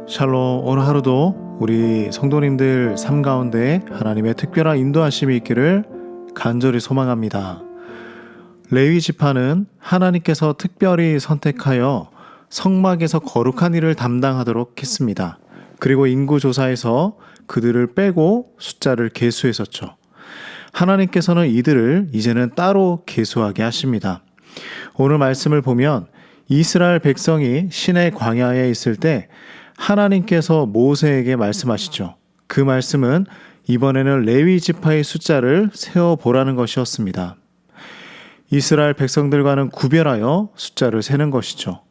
샬롬. 오늘 하루도 우리 성도님들 삶 가운데 하나님의 특별한 인도하심이 있기를 간절히 소망합니다. 레위 지파는 하나님께서 특별히 선택하여 성막에서 거룩한 일을 담당하도록 했습니다. 그리고 인구조사에서 그들을 빼고 숫자를 계수했었죠. 하나님께서는 이들을 이제는 따로 계수하게 하십니다. 오늘 말씀을 보면 이스라엘 백성이 시내 광야에 있을 때 하나님께서 모세에게 말씀하시죠. 그 말씀은 이번에는 레위 지파의 숫자를 세어보라는 것이었습니다. 이스라엘 백성들과는 구별하여 숫자를 세는 것이죠.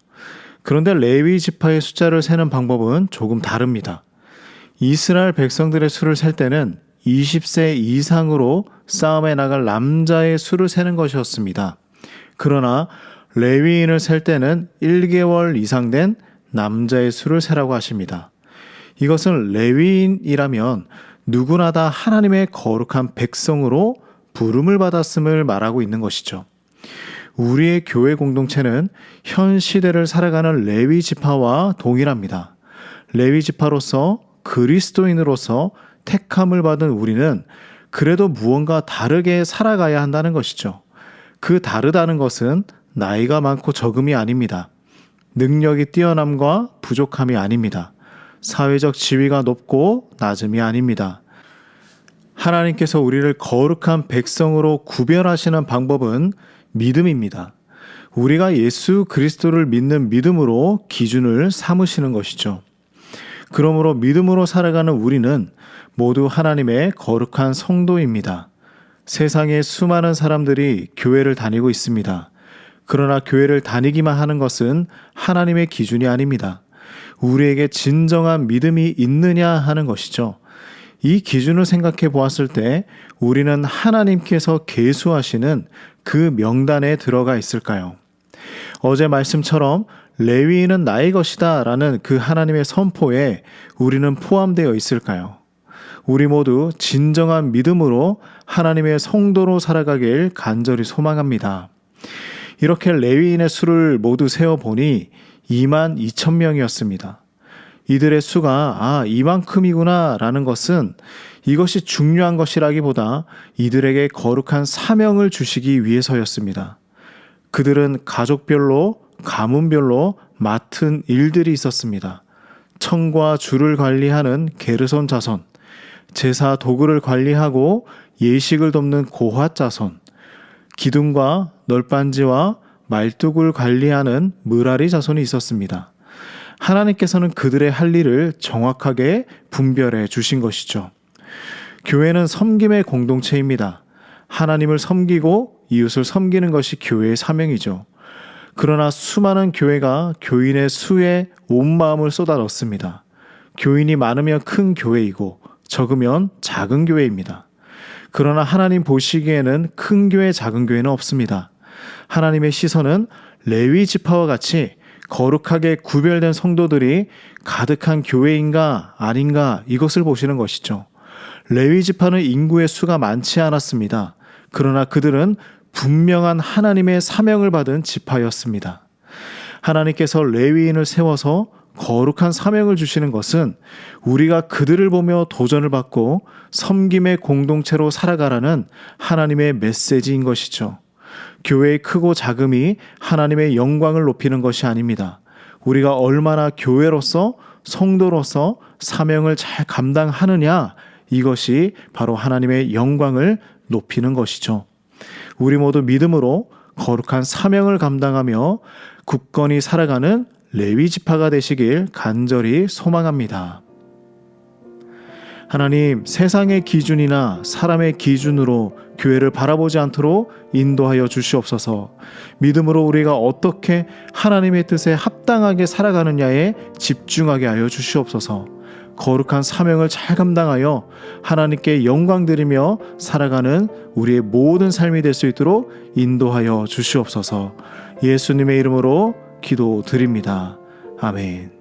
그런데 레위 지파의 숫자를 세는 방법은 조금 다릅니다. 이스라엘 백성들의 수를 셀 때는 20세 이상으로 싸움에 나갈 남자의 수를 세는 것이었습니다. 그러나 레위인을 셀 때는 1개월 이상 된 남자의 수를 세라고 하십니다. 이것은 레위인이라면 누구나 다 하나님의 거룩한 백성으로 부름을 받았음을 말하고 있는 것이죠. 우리의 교회 공동체는 현 시대를 살아가는 레위 지파와 동일합니다. 레위 지파로서 그리스도인으로서 택함을 받은 우리는 그래도 무언가 다르게 살아가야 한다는 것이죠. 그 다르다는 것은 나이가 많고 적음이 아닙니다. 능력이 뛰어남과 부족함이 아닙니다. 사회적 지위가 높고 낮음이 아닙니다. 하나님께서 우리를 거룩한 백성으로 구별하시는 방법은 믿음입니다. 우리가 예수 그리스도를 믿는 믿음으로 기준을 삼으시는 것이죠. 그러므로 믿음으로 살아가는 우리는 모두 하나님의 거룩한 성도입니다. 세상에 수많은 사람들이 교회를 다니고 있습니다. 그러나 교회를 다니기만 하는 것은 하나님의 기준이 아닙니다. 우리에게 진정한 믿음이 있느냐 하는 것이죠. 이 기준을 생각해 보았을 때 우리는 하나님께서 계수하시는 그 명단에 들어가 있을까요? 어제 말씀처럼 레위인은 나의 것이다 라는 그 하나님의 선포에 우리는 포함되어 있을까요? 우리 모두 진정한 믿음으로 하나님의 성도로 살아가길 간절히 소망합니다. 이렇게 레위인의 수를 모두 세어보니 22,000명이었습니다. 이들의 수가 이만큼이구나 라는 것은 이것이 중요한 것이라기보다 이들에게 거룩한 사명을 주시기 위해서였습니다. 그들은 가족별로 가문별로 맡은 일들이 있었습니다. 청과 주를 관리하는 게르손 자손, 제사 도구를 관리하고 예식을 돕는 고핫 자손, 기둥과 널빤지와 말뚝을 관리하는 므라리 자손이 있었습니다. 하나님께서는 그들의 할 일을 정확하게 분별해 주신 것이죠. 교회는 섬김의 공동체입니다. 하나님을 섬기고 이웃을 섬기는 것이 교회의 사명이죠. 그러나 수많은 교회가 교인의 수에 온 마음을 쏟아 넣습니다. 교인이 많으면 큰 교회이고 적으면 작은 교회입니다. 그러나 하나님 보시기에는 큰 교회, 작은 교회는 없습니다. 하나님의 시선은 레위 지파와 같이 거룩하게 구별된 성도들이 가득한 교회인가 아닌가 이것을 보시는 것이죠. 레위 지파는 인구의 수가 많지 않았습니다. 그러나 그들은 분명한 하나님의 사명을 받은 지파였습니다. 하나님께서 레위인을 세워서 거룩한 사명을 주시는 것은 우리가 그들을 보며 도전을 받고 섬김의 공동체로 살아가라는 하나님의 메시지인 것이죠. 교회의 크고 작음이 하나님의 영광을 높이는 것이 아닙니다. 우리가 얼마나 교회로서 성도로서 사명을 잘 감당하느냐, 이것이 바로 하나님의 영광을 높이는 것이죠. 우리 모두 믿음으로 거룩한 사명을 감당하며 굳건히 살아가는 레위 지파가 되시길 간절히 소망합니다. 하나님, 세상의 기준이나 사람의 기준으로 교회를 바라보지 않도록 인도하여 주시옵소서. 믿음으로 우리가 어떻게 하나님의 뜻에 합당하게 살아가느냐에 집중하게 하여 주시옵소서. 거룩한 사명을 잘 감당하여 하나님께 영광 드리며 살아가는 우리의 모든 삶이 될 수 있도록 인도하여 주시옵소서. 예수님의 이름으로 기도드립니다. 아멘.